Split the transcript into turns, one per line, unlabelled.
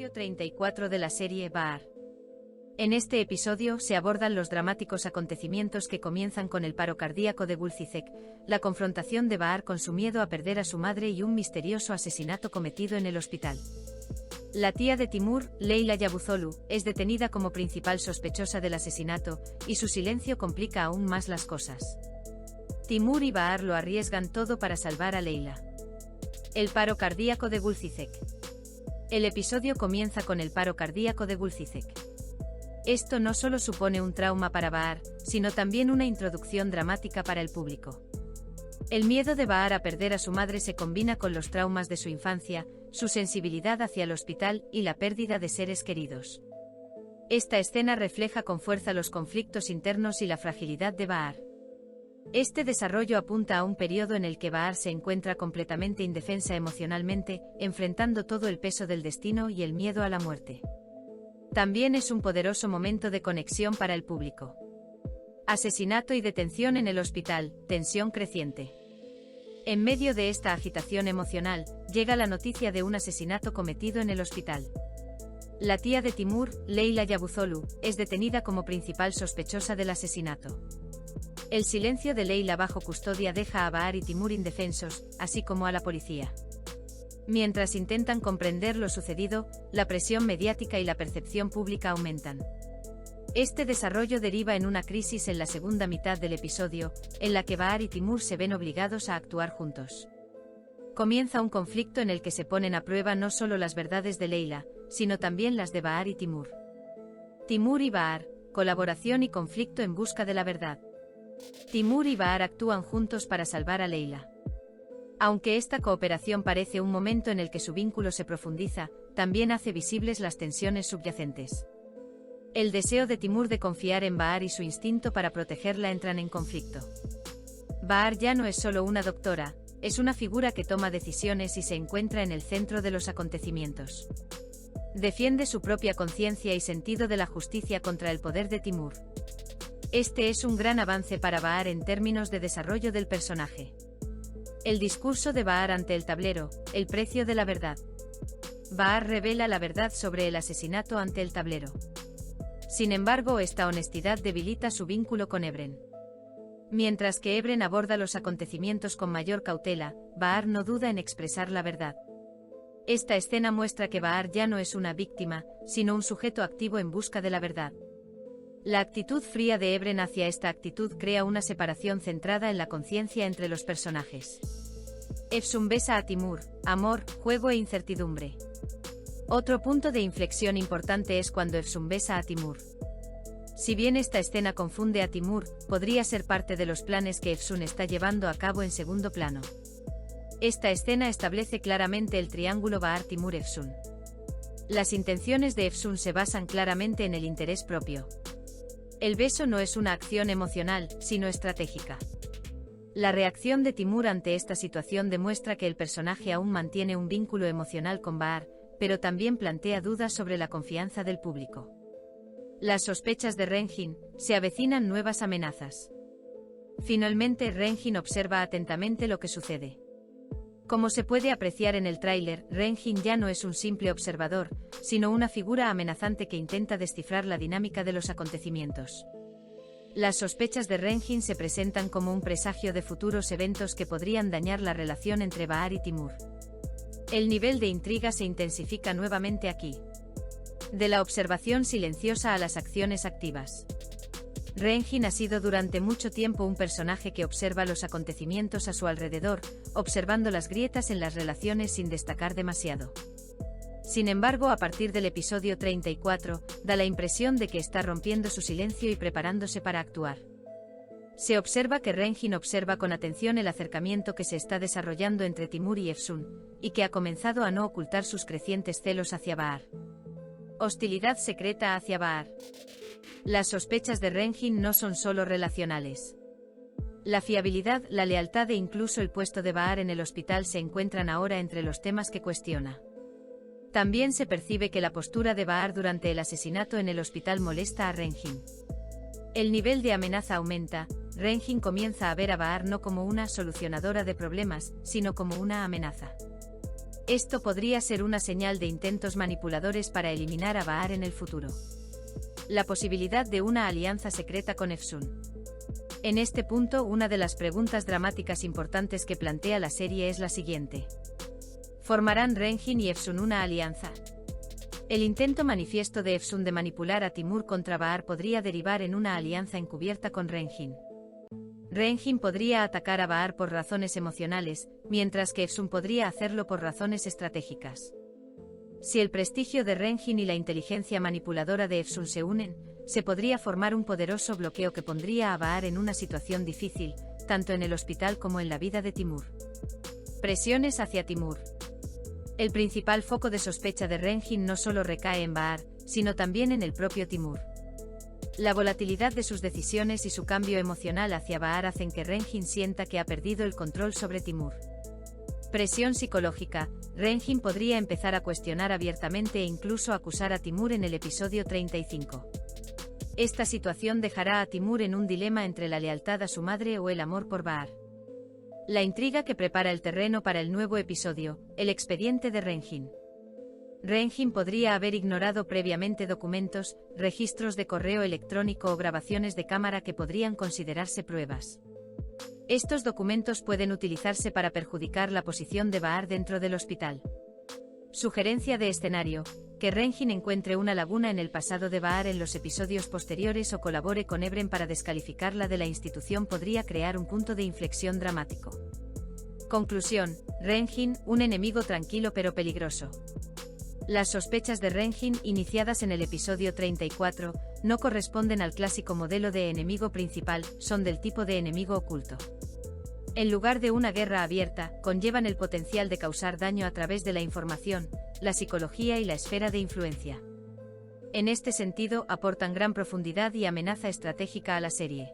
Episodio 34 de la serie Bahar. En este episodio se abordan los dramáticos acontecimientos que comienzan con el paro cardíaco de Gulcicek, la confrontación de Bahar con su miedo a perder a su madre y un misterioso asesinato cometido en el hospital. La tía de Timur, Leyla Yabuzolu, es detenida como principal sospechosa del asesinato, y su silencio complica aún más las cosas. Timur y Bahar lo arriesgan todo para salvar a Leyla. El paro cardíaco de Gulcicek. El episodio comienza con el paro cardíaco de Gulcicek. Esto no solo supone un trauma para Bahar, sino también una introducción dramática para el público. El miedo de Bahar a perder a su madre se combina con los traumas de su infancia, su sensibilidad hacia el hospital y la pérdida de seres queridos. Esta escena refleja con fuerza los conflictos internos y la fragilidad de Bahar. Este desarrollo apunta a un periodo en el que Bahar se encuentra completamente indefensa emocionalmente, enfrentando todo el peso del destino y el miedo a la muerte. También es un poderoso momento de conexión para el público. Asesinato y detención en el hospital, tensión creciente. En medio de esta agitación emocional, llega la noticia de un asesinato cometido en el hospital. La tía de Timur, Leyla Yabuzolu, es detenida como principal sospechosa del asesinato. El silencio de Leyla bajo custodia deja a Bahar y Timur indefensos, así como a la policía. Mientras intentan comprender lo sucedido, la presión mediática y la percepción pública aumentan. Este desarrollo deriva en una crisis en la segunda mitad del episodio, en la que Bahar y Timur se ven obligados a actuar juntos. Comienza un conflicto en el que se ponen a prueba no solo las verdades de Leyla, sino también las de Bahar y Timur. Timur y Bahar, colaboración y conflicto en busca de la verdad. Timur y Bahar actúan juntos para salvar a Leyla. Aunque esta cooperación parece un momento en el que su vínculo se profundiza, también hace visibles las tensiones subyacentes. El deseo de Timur de confiar en Bahar y su instinto para protegerla entran en conflicto. Bahar ya no es solo una doctora, es una figura que toma decisiones y se encuentra en el centro de los acontecimientos. Defiende su propia conciencia y sentido de la justicia contra el poder de Timur. Este es un gran avance para Bahar en términos de desarrollo del personaje. El discurso de Bahar ante el tablero, el precio de la verdad. Bahar revela la verdad sobre el asesinato ante el tablero. Sin embargo, esta honestidad debilita su vínculo con Ebren. Mientras que Ebren aborda los acontecimientos con mayor cautela, Bahar no duda en expresar la verdad. Esta escena muestra que Bahar ya no es una víctima, sino un sujeto activo en busca de la verdad. La actitud fría de Ebren hacia esta actitud crea una separación centrada en la conciencia entre los personajes. Efsun besa a Timur, amor, juego e incertidumbre. Otro punto de inflexión importante es cuando Efsun besa a Timur. Si bien esta escena confunde a Timur, podría ser parte de los planes que Efsun está llevando a cabo en segundo plano. Esta escena establece claramente el triángulo Bahar-Timur-Efsun. Las intenciones de Efsun se basan claramente en el interés propio. El beso no es una acción emocional, sino estratégica. La reacción de Timur ante esta situación demuestra que el personaje aún mantiene un vínculo emocional con Bahar, pero también plantea dudas sobre la confianza del público. Las sospechas de Renjin, se avecinan nuevas amenazas. Finalmente Renjin observa atentamente lo que sucede. Como se puede apreciar en el tráiler, Renjin ya no es un simple observador, sino una figura amenazante que intenta descifrar la dinámica de los acontecimientos. Las sospechas de Renjin se presentan como un presagio de futuros eventos que podrían dañar la relación entre Bahar y Timur. El nivel de intriga se intensifica nuevamente aquí. De la observación silenciosa a las acciones activas. Renjin ha sido durante mucho tiempo un personaje que observa los acontecimientos a su alrededor, observando las grietas en las relaciones sin destacar demasiado. Sin embargo, a partir del episodio 34, da la impresión de que está rompiendo su silencio y preparándose para actuar. Se observa que Renjin observa con atención el acercamiento que se está desarrollando entre Timur y Efsun, y que ha comenzado a no ocultar sus crecientes celos hacia Bahar. Hostilidad secreta hacia Bahar. Las sospechas de Renjin no son solo relacionales. La fiabilidad, la lealtad e incluso el puesto de Bahar en el hospital se encuentran ahora entre los temas que cuestiona. También se percibe que la postura de Bahar durante el asesinato en el hospital molesta a Renjin. El nivel de amenaza aumenta, Renjin comienza a ver a Bahar no como una solucionadora de problemas, sino como una amenaza. Esto podría ser una señal de intentos manipuladores para eliminar a Ba'ar en el futuro. La posibilidad de una alianza secreta con Efsun. En este punto, una de las preguntas dramáticas importantes que plantea la serie es la siguiente. ¿Formarán Renjin y Efsun una alianza? El intento manifiesto de Efsun de manipular a Timur contra Ba'ar podría derivar en una alianza encubierta con Renjin. Renjin podría atacar a Ba'ar por razones emocionales, mientras que Efsun podría hacerlo por razones estratégicas. Si el prestigio de Renjin y la inteligencia manipuladora de Efsun se unen, se podría formar un poderoso bloqueo que pondría a Ba'ar en una situación difícil, tanto en el hospital como en la vida de Timur. Presiones hacia Timur. El principal foco de sospecha de Renjin no solo recae en Ba'ar, sino también en el propio Timur. La volatilidad de sus decisiones y su cambio emocional hacia Ba'ar hacen que Renjin sienta que ha perdido el control sobre Timur. Presión psicológica. Renjin podría empezar a cuestionar abiertamente e incluso acusar a Timur en el episodio 35. Esta situación dejará a Timur en un dilema entre la lealtad a su madre o el amor por Ba'ar. La intriga que prepara el terreno para el nuevo episodio, el expediente de Renjin. Renjin podría haber ignorado previamente documentos, registros de correo electrónico o grabaciones de cámara que podrían considerarse pruebas. Estos documentos pueden utilizarse para perjudicar la posición de Ba'ar dentro del hospital. Sugerencia de escenario: que Renjin encuentre una laguna en el pasado de Ba'ar en los episodios posteriores o colabore con Ebren para descalificarla de la institución podría crear un punto de inflexión dramático. Conclusión: Renjin, un enemigo tranquilo pero peligroso. Las sospechas de Renjin, iniciadas en el episodio 34, no corresponden al clásico modelo de enemigo principal, son del tipo de enemigo oculto. En lugar de una guerra abierta, conllevan el potencial de causar daño a través de la información, la psicología y la esfera de influencia. En este sentido, aportan gran profundidad y amenaza estratégica a la serie.